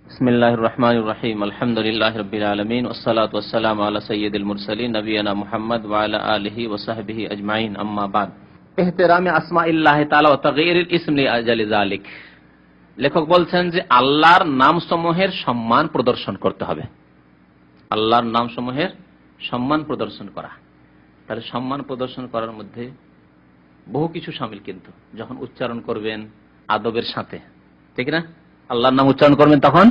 বিসমিল্লাহির রহমানির রহিম আলহামদুলিল্লাহি রাব্বিল আলামিন ওয়াসসালাতু ওয়াসসালামু আলা সাইয়্যিদিল মুরসালিন নবিয়ানা মুহাম্মদ ওয়া আলা আলিহি ওয়া সাহবিহি আজমাইন আম্মা বাদ। ইহতিরামে আসমাইল্লাহি তাআলা ওয়া তাগয়িরিল ইসমি আজালি যালিক। লেখক বলছেন যে আল্লাহর নামসমূহের সম্মান প্রদর্শন করতে হবে। আল্লাহর নামসমূহের সম্মান প্রদর্শন করা, তাহলে সম্মান প্রদর্শন করার মধ্যে বহু কিছু শামিল, কিন্তু যখন উচ্চারণ করবেন আদবের সাথে, ঠিক না? আল্লাহর নাম উচ্চারণ করবেন তখন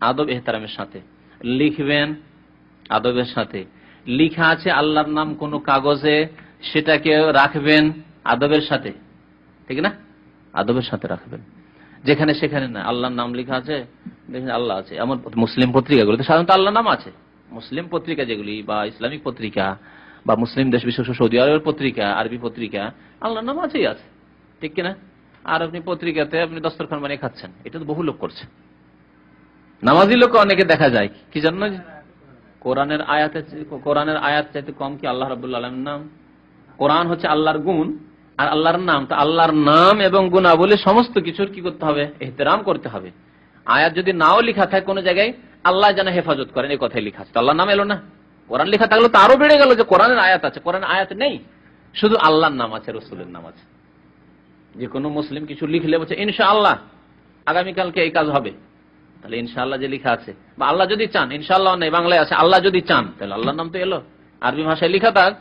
আদব এহতারামের সাথে, লিখবেন আদবের সাথে, লিখা আছে আল্লাহর নাম কোন কাগজে সেটাকে রাখবেন আদবের সাথে, ঠিক না? আদবের সাথে রাখবেন, যেখানে সেখানে না। আল্লাহর নাম লেখা আছে, দেখেন আল্লাহ আছে, এমন মুসলিম পত্রিকাগুলোতে সাধারণত আল্লাহর নাম আছে। মুসলিম পত্রিকা যেগুলি বা ইসলামিক পত্রিকা বা মুসলিম দেশ বিশেষ সৌদি আরবের পত্রিকা, আরবি পত্রিকা, আল্লাহর নাম আছেই আছে, ঠিক কিনা? আর আপনি পত্রিকাতে আপনি দস্তরখান বানিয়ে খাচ্ছেন, এটা তো বহু লোক করছে। নামাজি লোক অনেকে দেখা যায়, কি জন্য? কোরআনের আয়াত চাইতে কম কি আল্লাহ রাব্বুল আলামিনের নাম? কোরআন হচ্ছে আল্লাহর গুণ আর আল্লাহর নাম, তো আল্লাহর নাম এবং গুণাবলী সমস্ত কিছুর কি করতে হবে? ইহতিরাম করতে হবে। আয়াত যদি নাও লেখা থাকে কোন জায়গায়, আল্লাহ যেন হেফাজত করেন এই কথাই লেখা আছে, আল্লাহর নাম এলো না। কোরআন লেখা থাকলে তো আরো বেড়ে গেল যে কোরআনের আয়াত আছে। কোরআনের আয়াত নেই, শুধু আল্লাহর নাম আছে, রসুলের নাম আছে। যে কোনো মুসলিম কিছু লিখলে বলছে ইনশাআল্লাহ আগামীকালকে এই কাজ হবে, তাহলে ইনশাআল্লাহ যে লেখা আছে, বা আল্লাহ যদি চান, ইনশাআল্লাহ নেই বাংলায় আছে, আল্লাহ যদি চান, তাহলে আল্লাহর নাম তো এলো। আরবি ভাষায় লেখা থাক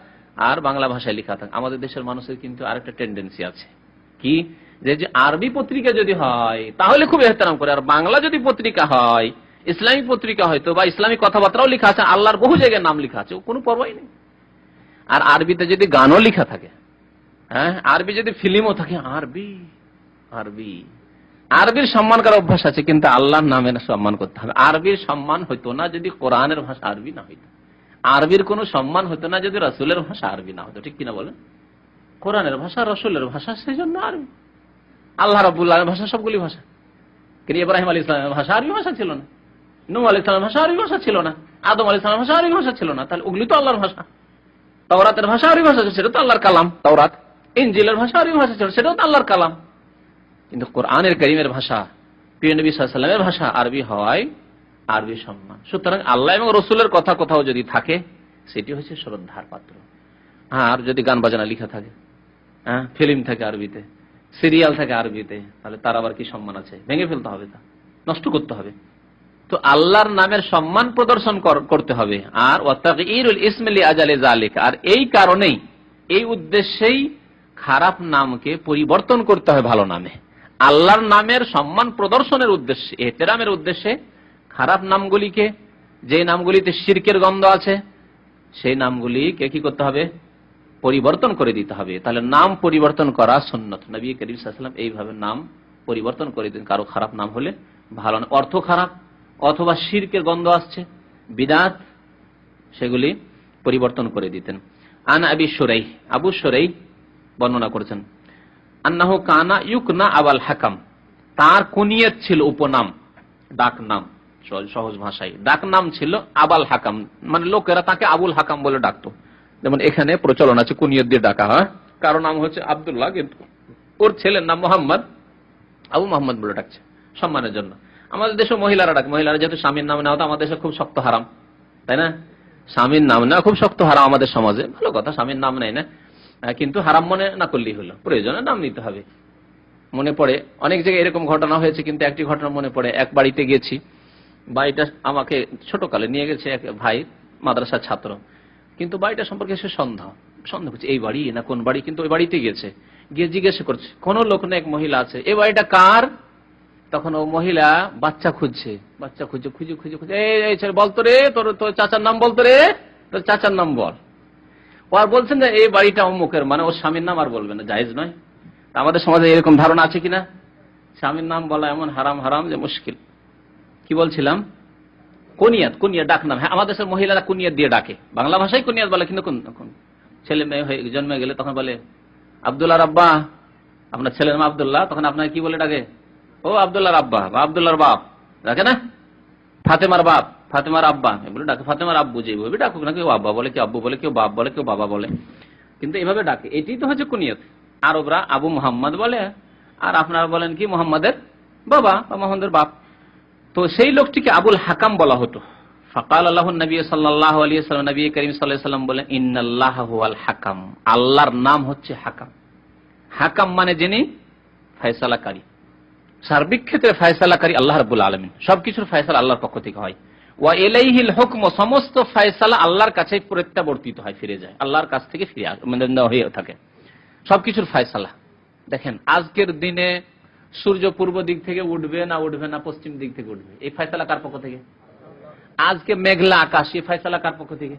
আর বাংলা ভাষায় লেখা থাক। আমাদের দেশের মানুষের কিন্তু আরেকটা টেন্ডেন্সি আছে, কি যে আরবি পত্রিকা যদি হয় তাহলে খুব এহতেরাম করে, আর বাংলা যদি পত্রিকা হয়, ইসলামিক পত্রিকা হয়তো বা ইসলামিক কথাবার্তাও লেখা আছে, আল্লাহর বহু জায়গায় নাম লেখা আছে, কোনো পরোয়াই নেই। আর আরবিতে যদি গানও লেখা থাকে, হ্যাঁ, আরবি যদি ফিল্মও থাকে, আরবির সম্মান করার অভ্যাস আছে, কিন্তু আল্লাহর নামের সম্মান করতে হবে। আরবির সম্মান হইতো না যদি কোরআনের ভাষা আরবি না হইতো, আরবির কোন সম্মান হইতো না যদি রাসূলের ভাষা আরবি না হতো, ঠিক কিনা বলেন? কোরআনের ভাষা, রাসূলের ভাষা, সেই জন্য আরবি। আল্লাহ রাব্বুল আলামিনের ভাষা সবগুলি ভাষা। কিন্তু ইব্রাহিম আলাইহিস সালামের ভাষা আরবি ভাষা ছিল না, নূহ আলাইহিস সালামের ভাষা আরবি ভাষা ছিল না, আদম আলাইহিস সালামের ভাষা আরবি ভাষা ছিল না, তাহলে ওগুলি তো আল্লাহর ভাষা। তাওরাতের ভাষা আরবি ভাষা ছিল, সেটা তো আল্লাহর কালাম। তাওরাত, ইনজিলের ভাষা আরবি ভাষা ছিল, সেটাও তো আল্লাহর কালাম। কিন্তু কোরআনের কারীমের ভাষা, প্রিয় নবী সাল্লাল্লাহু আলাইহি ওয়াসাল্লামের ভাষা আরবি হওয়ায় আরবি সম্মান। সুতরাং আল্লাহ এবং রাসূলের কথা কোথাও যদি থাকে, সেটি হচ্ছে শ্রদ্ধার পাত্র। আর যদি গান বাজনা লেখা থাকে, হ্যাঁ, ফিল্ম থাকে আরবিতে, সিরিয়াল থাকে আরবিতে, তাহলে তার আবার কি সম্মান আছে? ভেঙে ফেলতে হবে, তা নষ্ট করতে হবে। তো আল্লাহর নামের সম্মান প্রদর্শন করতে হবে। আর ওয়াতাগয়িরুল ইসমি লিআজালি যালিক, আর এই কারণেই, এই উদ্দেশ্যেই খারাপ নামকে পরিবর্তন করতে হয় ভালো নামে। আল্লাহর নামের সম্মান প্রদর্শনের উদ্দেশ্যে, ইহতিরামের উদ্দেশ্যে খারাপ নামগুলিকে, যে নামগুলিতে শিরকের গন্ধ আছে, সেই নামগুলিকে কি করতে হবে? পরিবর্তন করে দিতে হবে। তাহলে নাম পরিবর্তন করা সুন্নাত। নবী করিম সাল্লাল্লাহু আলাইহি ওয়াসাল্লাম এইভাবে নাম পরিবর্তন করে দিন। কারো খারাপ নাম হলে, ভালো না, অর্থ খারাপ অথবা শিরকের গন্ধ আসছে, বিদআত, সেগুলি পরিবর্তন করে দিতেন। আন আবি শুরাইহ, আবু শুরাইহ বর্ণনা করেছেন, আন্নাহু কানা ইউকনা আবুল হাকাম, তার কুনিয়ত ছিল, উপনাম, ডাক নাম, সহজ ভাষায় ডাক নাম ছিল আবুল হাকাম, মানে লোকেরা তাকে আবুল হাকাম বলে ডাকতো। যেমন এখানে প্রচলন আছে কুনিয়ত দিয়ে ডাকা হয়, কারো নাম হচ্ছে আব্দুল্লাহ, কিন্তু ওর ছেলের নাম মোহাম্মদ, আবু মোহাম্মদ বলে ডাকছে সম্মানের জন্য। আমাদের দেশে মহিলারা ডাকে, মহিলারা যেহেতু স্বামীর নাম নেওয়া, আমাদের দেশে খুব শক্ত হারাম, তাই না? স্বামীর নাম নেওয়া খুব শক্ত হারাম আমাদের সমাজে। ভালো কথা, স্বামীর নাম নেয় না, কিন্তু হারাম মনে না করলেই হলো, প্রয়োজনে নাম নিতে হবে। মনে পড়ে অনেক জায়গায় এরকম ঘটনা হয়েছে, কিন্তু একটি ঘটনা মনে পড়ে। এক বাড়িতে গেছি, বাড়িটা আমাকে ছোটকালে নিয়ে গেছে এক ভাই, মাদ্রাসার ছাত্র, কিন্তু বাড়িটা সম্পর্কে সে সন্দেহ করছে, এই বাড়ি না কোন বাড়ি, কিন্তু ওই বাড়িতে গিয়েছে, গিয়ে জিজ্ঞেস করছে, কোন লোক না, এক মহিলা আছে, এই বাড়িটা কার? তখন ও মহিলা বাচ্চা খুঁজছে, খুঁজে এই ছেলে বলতো রে, তোর চাচার নাম বলতো রে, তোর চাচার নাম বল। ও আর বলছেন যে এই বাড়িটা অমুকের, মানে ওর স্বামীর নাম আর বলবে না, জায়েজ নয়। আমাদের সমাজে এরকম ধারণা আছে কিনা? স্বামীর নাম বলা এমন হারাম যে মুশকিল। কি বলছিলাম? কুনিয়াত, ডাক নাম। হ্যাঁ, আমাদের দেশের মহিলারা কুনিয়াত দিয়ে ডাকে, বাংলা ভাষায় কুনিয়াত বলে, কিন্তু ছেলে মেয়ে হয়ে জন্মে গেলে তখন বলে আব্দুল্লাহর আব্বা, আপনার ছেলের নাম আব্দুল্লাহ, তখন আপনাকে কি বলে ডাকে? ও আব্দুল্লাহর আব্বা বা আব্দুল্লাহর বাপ ডাকে না, ফাতেমার বাপ, ফাতেমার আব্বা এগুলো ডাকে, ফাতেমার আব্বু, যেভাবে ডাকুক না, কেউ আব্বা বলে, কেউ আব্বু বলে, কেউ বাপ বলে, কেউ বাবা বলে, কিন্তু এইভাবে ডাকে। এটি তো হচ্ছে কুনিয়ত। আরবরা আবু মোহাম্মদ বলে, আর আপনারা বলেন কি মোহাম্মদের বাবা বা মোহাম্মদের বাপ। তো সেই লোকটিকে আবুল হাকাম বলা হতো। ফাকাল আল্লাহু নবী সাল্লাল্লাহু আলাইহি ওয়াসাল্লাম, নবী করিম সাল্লাল্লাহু আলাইহি ওয়াসাল্লাম বলেন, ইন্নাল্লাহা হুয়াল হাকাম, আল্লাহর নাম হচ্ছে হাকাম। হাকাম মানে যিনি ফয়সালাকারী, সার্বিক ক্ষেত্রে ফয়সালাকারী আল্লাহ রাব্বুল আলামিন, সবকিছুর ফয়সালা আল্লাহর পক্ষ থেকে হয়। ওয়া ইলাইহিল হুকম, সমস্ত ফয়সালা আল্লাহর কাছেই প্রত্যাবর্তিত হয়, ফিরে যায় আল্লাহর কাছ থেকে, ফিরে আসে মানে হয়ে থাকে সবকিছুর ফয়সালা। দেখেন আজকের দিনে সূর্য পূর্ব দিক থেকে উঠবে না উঠবে না পশ্চিম দিক থেকে উঠবে, এই ফয়সালা কার পক্ষ থেকে? আজকে মেঘলা আকাশ, এই ফয়সালা কার পক্ষ থেকে?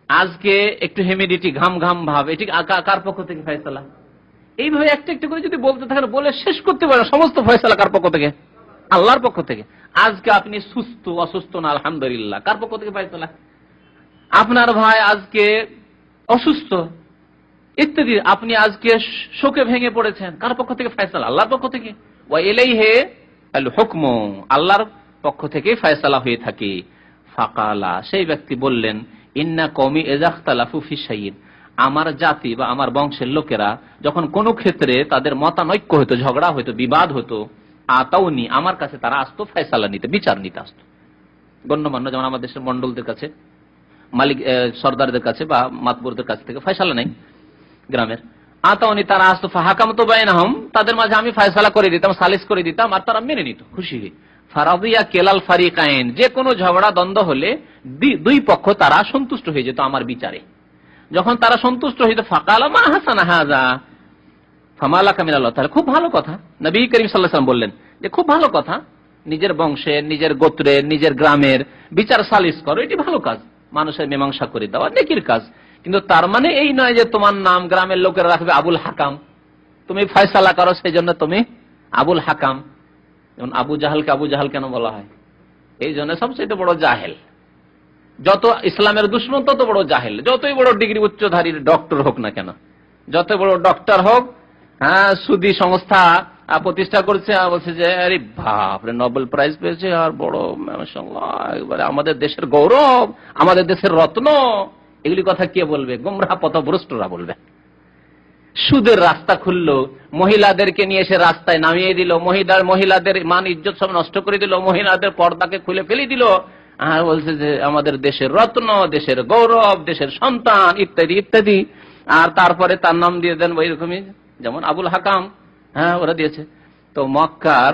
আজকে একটু হিউমিডিটি, ঘাম ঘাম ভাব, এটি কার পক্ষ থেকে ফয়সালা? এইভাবে একটা একটা করে যদি বলতে থাকেন, বলে শেষ করতে পারেন, সমস্ত ফয়সালা কার পক্ষ থেকে? আল্লাহর পক্ষ থেকে। আজকে আপনি সুস্থ অসুস্থ না, আলহামদুলিল্লাহ, কার পক্ষ থেকে ফয়সালা? আপনার ভাই আজকে অসুস্থ ইত্যাদি, আপনি আজকে শোকে ভেঙে পড়েছেন, কার পক্ষ থেকে ফয়সালা? আল্লাহর পক্ষ থেকে। ওয়া ইলাইহি আল হুকম, আল্লাহর পক্ষ থেকে ফয়সালা হয়ে থাকে। ফাকালা, সেই ব্যক্তি বললেন, ইন্না কওমি ইযা ইখতালাফু ফি শাইইন, আমার জাতি বা আমার বংশের লোকেরা যখন কোন ক্ষেত্রে তাদের মতানৈক্য হতো, ঝগড়া হতো, বিবাদ হতো, আতাউনি, আমার কাছে তারা আসতো ফয়সালা নিতে, বিচার নিতে আসতো। গণ্যমান্য যেমন আমাদের দেশের মন্ডলদের কাছে, মালিক সর্দারদের কাছে বা মাতবরদের কাছ থেকে ফয়সালা নেই গ্রামের, আতাউনি তারা আসতো, ফাহাকামতু বাইনাহুম, তাদের মাঝে আমি ফয়সালা করে দিতাম, সালিস করে দিতাম, আর তারা মেনে নিত খুশি হয়ে। ফারাদিয়া কেলাল ফারিকাইন, যে কোনো ঝগড়া দ্বন্দ্ব হলে দুই পক্ষ তারা সন্তুষ্ট হয়ে যেত আমার বিচারে। যখন তারা সন্তুষ্ট হইত, ফাকালা মা হাসানা হাযা ফামালাকা মিনাল্লাহ, তাহলে খুব ভালো কথা। নবী করিম সাল্লাল্লাহু আলাইহি ওয়াসাল্লাম বললেন যে খুব ভালো কথা, নিজের বংশের, নিজের গোত্রের, নিজের গ্রামের বিচার সালিস করো, এটি ভালো কাজ, মানুষের মীমাংসা করে দেওয়া নেকির কাজ। কিন্তু তার মানে এই নয় যে তোমার নাম গ্রামের লোকেরা রাখবে আবুল হাকাম, তুমি ফয়সালা করো সেই জন্য তুমি আবুল হাকাম। যেমন আবু জাহালকে আবু জাহাল কেন বলা হয়? এই জন্য সবচেয়ে বড় জাহেল, যত ইসলামের দুশ্মন তত বড় জাহেল। যতই বড় ডিগ্রি উচ্চধারী ডক্টর হোক না কেন, যত বড় ডক্টর হোক, হ্যাঁ, সুদী সংস্থা প্রতিষ্ঠা করছে, বলছে যে আরে বাপরে নোবেল প্রাইজ পেয়েছে, আর বড় মাশাআল্লাহ, একবারে আমাদের দেশের গৌরব, আমাদের দেশের রত্ন, এগুলি কথা কে বলবে? গোমরাহ পথভ্রষ্টরা বলবে। সুদের রাস্তা খুললো, মহিলাদেরকে নিয়ে এসে রাস্তায় নামিয়ে দিল, মহিলাদের মান ইজ্জত সব নষ্ট করে দিল, মহিলাদের পর্দাকে খুলে ফেলে দিল, আর বলছে যে আমাদের দেশের রত্ন, দেশের গৌরব, দেশের সন্তান, ইত্যাদি ইত্যাদি। আর তারপরে তার নাম দিয়ে দেন ওইরকমই, যেমন আবুল হাকাম, হ্যাঁ, ওরা দিয়েছে। তো মক্কার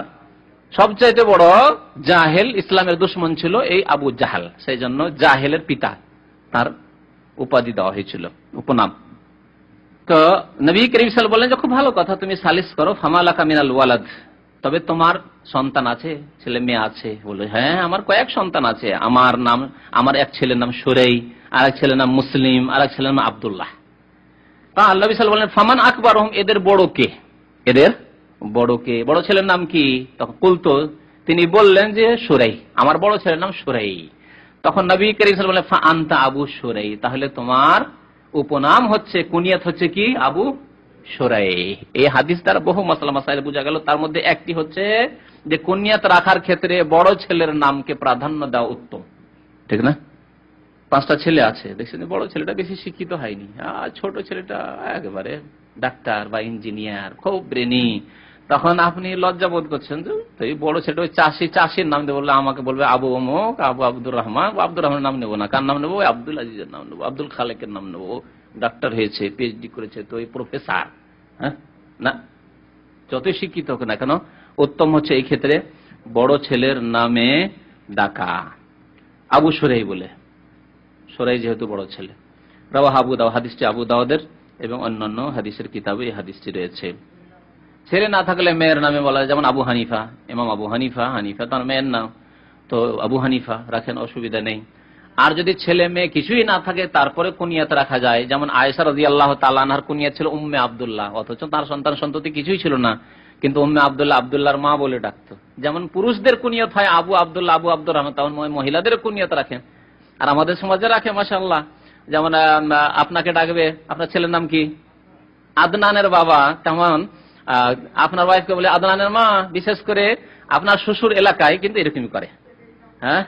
সবচাইতে বড় জাহেল, ইসলামের দুশ্মন ছিল এই আবু জাহাল, সেই জন্য জাহেলের পিতা তার উপাধি দেওয়া হয়েছিল, উপনাম। তো নবী করিম সাল্লাল্লাহু আলাইহি ওয়াসাল্লাম বললেন যে খুব ভালো কথা, তুমি সালিস করো। ফামালাকা মিনাল ওয়ালাদ, তবে তোমার সন্তান আছে, ছেলে মেয়ে আছে? বলে হ্যাঁ, আমার কয়েক সন্তান আছে। আমার এক ছেলের নাম সুরাই, আর এক ছেলের নাম মুসলিম, আর এক ছেলের নাম আব্দুল্লাহ। তা আল্লাহ নবী সাল্লাল্লাহু আলাইহি ওয়াসাল্লাম বললেন, ফামান আকবারহুম, এদের বড় কে? এদের বড় কে? বড় ছেলের নাম কি? তখন কুলতো, তিনি বললেন যে সুরাই, আমার বড় ছেলের নাম সুরাই। তখন নবী করিম সাল্লাল্লাহু আলাইহি ওয়াসাল্লাম বললেন, ফা আনতা আবু সুরাই, তাহলে তোমার উপনাম হচ্ছে, কুনিয়াত হচ্ছে কি? আবু সুরাই। এই হাদিস দ্বারা বহু মাসলা মাসাইল বোঝা গেল। তার মধ্যে একটি হচ্ছে যে কুনিয়াত রাখার ক্ষেত্রে বড় ছেলের নামকে প্রাধান্য দেওয়া উত্তম, ঠিক না? 5টা ছেলে আছে, দেখছেন, বড় ছেলেটা বেশি শিক্ষিত হয়নি, আর ছোট ছেলেটা একেবারে ডাক্তার বা ইঞ্জিনিয়ার, খুব ব্রেনি, তখন আপনি লজ্জা বোধ করছেন। তো এই বড় ছেলেটা ওই চাষির নাম দিয়ে বললে আমাকে বলবে আবু অমুক, আবু আব্দুর রহমান। আব্দুর রহমানের নাম নেবো না, কার নাম নেবো? আব্দুল আজিজের নাম নেবো, আব্দুল খালেকের নাম নেবো, ডাক্তার হয়েছে, পিএইচডি করেছে, তো এই প্রফেসর। হ্যাঁ, না, যতই শিক্ষিত হোক না কেন, উত্তম হচ্ছে এই ক্ষেত্রে বড় ছেলের নামে ডাকা, আবু সুরাই বলে, সুরাই যেহেতু বড় ছেলে। রাওয়াহ আবু দাউদ, হাদিসটি আবু দাউদের এবং অন্যান্য হাদিসের কিতাবে এই হাদিসটি রয়েছে। ছেলে না থাকলে মেয়ের নামে বলা যায়, যেমন আবু হানিফা, ইমাম আবু হানিফা, হানিফা তার মেয়ের নাম, তো আবু হানিফা রাখেন, অসুবিধা নেই। আর যদি ছেলে মেয়ে কিছুই না থাকে তারপরে কুনিয়াত রাখা যায়, যেমন আয়েশা রাদিয়াল্লাহু তাআলা আনহার কুনিয়াত ছিল উম্মে আব্দুল্লাহ, অথচ তার সন্তান সন্ততি কিছুই ছিল না, কিন্তু উম্মে আব্দুল্লাহ, আব্দুল্লাহর মা বলে ডাকতো। যেমন পুরুষদের কুনিয়াত হয় আবু আব্দুল্লাহ, আবু আব্দুর রহমান, তেমন মহিলাদের কুনিয়াত রাখেন। আর আমাদের সমাজে রাখে মাশাআল্লাহ, যেমন আপনাকে ডাকবে, আপনার ছেলের নাম কি? আদনানের বাবা, তেমন আপনার ওয়াইফকে বলে আদনানের মা। বিশেষ করে আপনার শ্বশুর এলাকায় কিন্তু এরকমই করে, হ্যাঁ,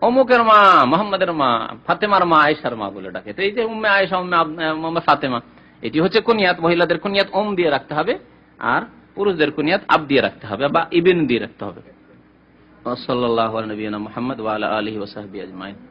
অমুকের মা, মোহাম্মদের মা, ফাতেমার মা, আয়েশার মা বলে ডাকে। তো এই যে উম্মে আয়েশা, উম্মে ফাতেমা, এটি হচ্ছে কুনিয়াত। মহিলাদের কুনিয়াত ওম দিয়ে রাখতে হবে, আর পুরুষদের কুনিয়াত আব দিয়ে রাখতে হবে বা ইবিন দিয়ে রাখতে হবে। সাল্লাল্লাহু আলা নবিয়িনা মুহাম্মদ ওয়া আলা আলিহি ওয়া সাহবিহি আজমাইন।